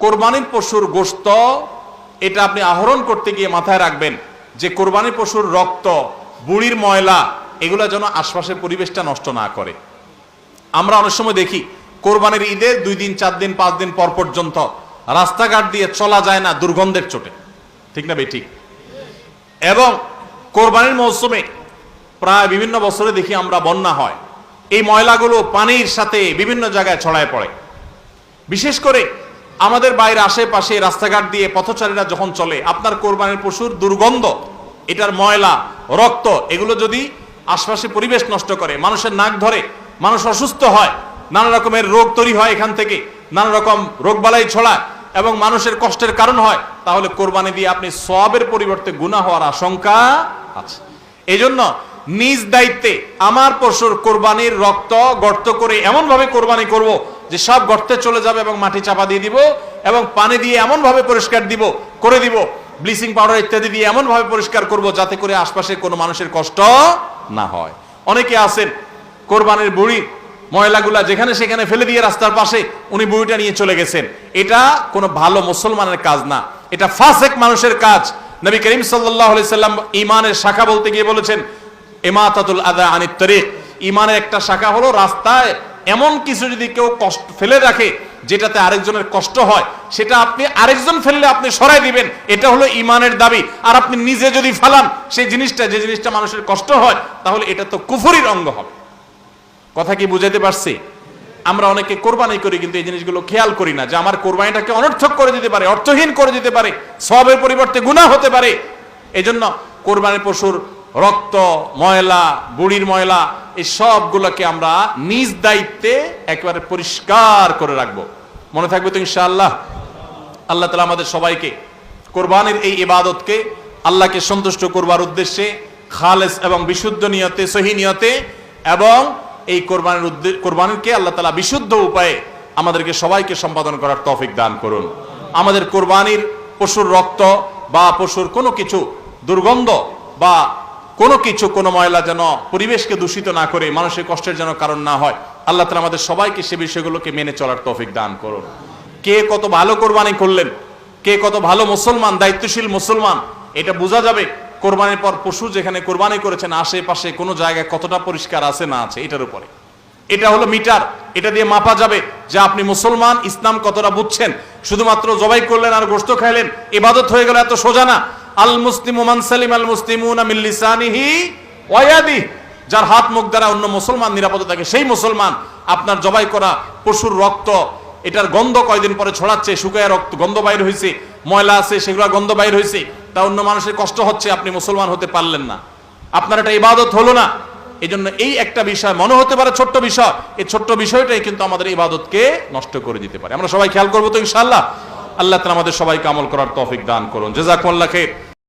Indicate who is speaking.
Speaker 1: কোরবানির পশুর গোশত এটা আপনি আহরণ করতে গিয়ে মাথায় রাখবেন যে কোরবানির পশুর রক্ত, বুড়ির ময়লা এগুলো যেন আশপাশের পরিবেশটা নষ্ট না করে। আমরা অনেক সময় দেখি কোরবানির ঈদের 2 দিন 4 দিন 5 দিন পর পর্যন্ত রাস্তাঘাট দিয়ে চলা যায় না দুর্গন্ধের চোটে, ঠিক না বেঠিক? এবং কোরবানির মৌসুমে প্রায় বিভিন্ন বছরে দেখি আমরা বন্যা হয়, এই ময়লাগুলো পানির সাথে বিভিন্ন জায়গায় ছড়ায় পড়ে। বিশেষ করে আমাদের বাইরে আশেপাশে রাস্তাঘাট দিয়ে পথচারীরা যখন চলে, আপনার কোরবানির পশুর দুর্গন্ধ, এটার ময়লা, রক্ত এগুলো যদি আশপাশে পরিবেশ নষ্ট করে, মানুষের নাক ধরে, মানুষ অসুস্থ হয়, নানা রকমের রোগ তৈরি হয়, এখান থেকে নানা রকম রোগবালাই ছড়ায় এবং মানুষের কষ্টের কারণ হয়, তাহলে কোরবানি দিয়ে আপনি সওয়াবের পরিবর্তে গুনাহ হওয়ার আশঙ্কা আছে। এজন্য নিজ দায়িত্বে আমার পশুর কোরবানির রক্ত গর্ত করে এমন ভাবে কোরবানি করব যে সব গর্তে চলে যাবে এবং মাটি চাপা দিয়ে দিব এবং পানি দিয়ে এমন ভাবে পরিষ্কার করে দিব, ব্লিচিং পাউডার ইত্যাদি দিয়ে এমন ভাবে পরিষ্কার করব যাতে করে আশপাশে কোনো মানুষের কষ্ট না হয়। অনেকে আছেন কোরবানির বুড়ি ময়লাগুলা যেখানে সেখানে ফেলে দিয়ে রাস্তার পাশে উনি বুড়িটা নিয়ে চলে গেছেন। এটা কোনো ভালো মুসলমানের কাজ না, এটা ফাসেক মানুষের কাজ। নবী করিম সাল্লাল্লাহু আলাইহি সাল্লাম ঈমানের শাখা বলতে গিয়ে বলেছেন ইমাতাতুল আযা আনিত তরিক, ঈমানের একটা শাখা হলো রাস্তায় এমন কিছু যদি কেউ কষ্ট ফেলে রাখে যেটাতে আরেকজনের কষ্ট হয়, সেটা আপনি আরেকজন ফেললে আপনি সরাই দিবেন, এটা হলো ঈমানের দাবি। আর আপনি নিজে যদি ফালান সেই জিনিসটা, যে জিনিসটা মানুষের কষ্ট হয়, তাহলে এটা তো কুফরির অঙ্গ হবে। কথা কি বুঝাইতে পারছি? আমরা অনেকে কোরবানি করি কিন্তু এই জিনিসগুলো খেয়াল করি না যে আমার কোরবানিটাকে অনর্থক করে দিতে পারে, অর্থহীন করে দিতে পারে, সওয়াবের পরিবর্তে গুনাহ হতে পারে। এজন্য কোরবানির পশুর রক্ত, ময়লা, বুড়ির ময়লা এই সবগুলোকে আমরা নিজ দায়িত্বে একেবারে পরিষ্কার করে রাখবো। মনে থাকবে তো ইনশাআল্লাহ? আল্লাহ তাআলা আমাদের সবাইকে কোরবানির এই ইবাদতকে আল্লাহকে সন্তুষ্ট করবার উদ্দেশ্যে খালেস এবং বিশুদ্ধ নিয়তে, সহি নিয়তে এবং এই কোরবানিকে আল্লাহ তাআলা বিশুদ্ধ উপায়ে আমাদেরকে সবাইকে সম্পাদন করার তৌফিক দান করুন। আমাদের কোরবানির পশুর রক্ত বা পশুর কোনো কিছু দুর্গন্ধ বা কোনো কিছু, কোনো ময়লা যেন পরিবেশকে দূষিত না করে, মানুষের কষ্টের যেন কারণ না হয়। আল্লাহ তাআলা আমাদের সবাইকে সে বিষয়গুলোকে মেনে চলার তৌফিক দান করুন। কে কত ভালো কোরবানি করলেন, কে কত ভালো মুসলমান, দায়িত্বশীল মুসলমান, এটা বোঝা যাবে কোরবানির পর পশু যেখানে কোরবানি করেছেন আশেপাশে কোনো জায়গায় কতটা পরিষ্কার আছে না আছে এটার উপরে। এটা হলো মিটার, এটা দিয়ে মাপা যাবে যে আপনি মুসলমান, ইসলাম কতটা বুঝছেন। শুধুমাত্র জবাই করলেন আর গোশত খাইলেন ইবাদত হয়ে গেল, এত সোজা না। আল মুসলিমু মান সালিম আল মুসলিমুনা মিন লিসানিহি ওয়া ইয়াদিহি, যার হাত মুখ দ্বারা অন্য মুসলমান নিরাপদ থাকে সেই মুসলমান। আপনার জবাই করা পশুর রক্ত, এটার গন্ধ কয়দিন পরে ছড়াচ্ছে, শুকায় রক্ত গন্ধ বাইর হয়েছে, ময়লা আছে সেগুলো গন্ধ বাইর হয়েছে, তা অন্য মানুষের কষ্ট হচ্ছে, আপনি মুসলমান হতে পারলেন না, আপনার এটা ইবাদত হলো না। এই জন্য এই একটা বিষয় মনে হতে পারে ছোট্ট বিষয়, এই ছোট্ট বিষয়টাই কিন্তু আমাদের ইবাদতকে নষ্ট করে দিতে পারে। আমরা সবাই খেয়াল করবো তো ইনশাআল্লাহ? আল্লাহ তাআলা আমাদের সবাইকে আমল করার তৌফিক দান করুন। জাযাকুমুল্লাহ খাইর।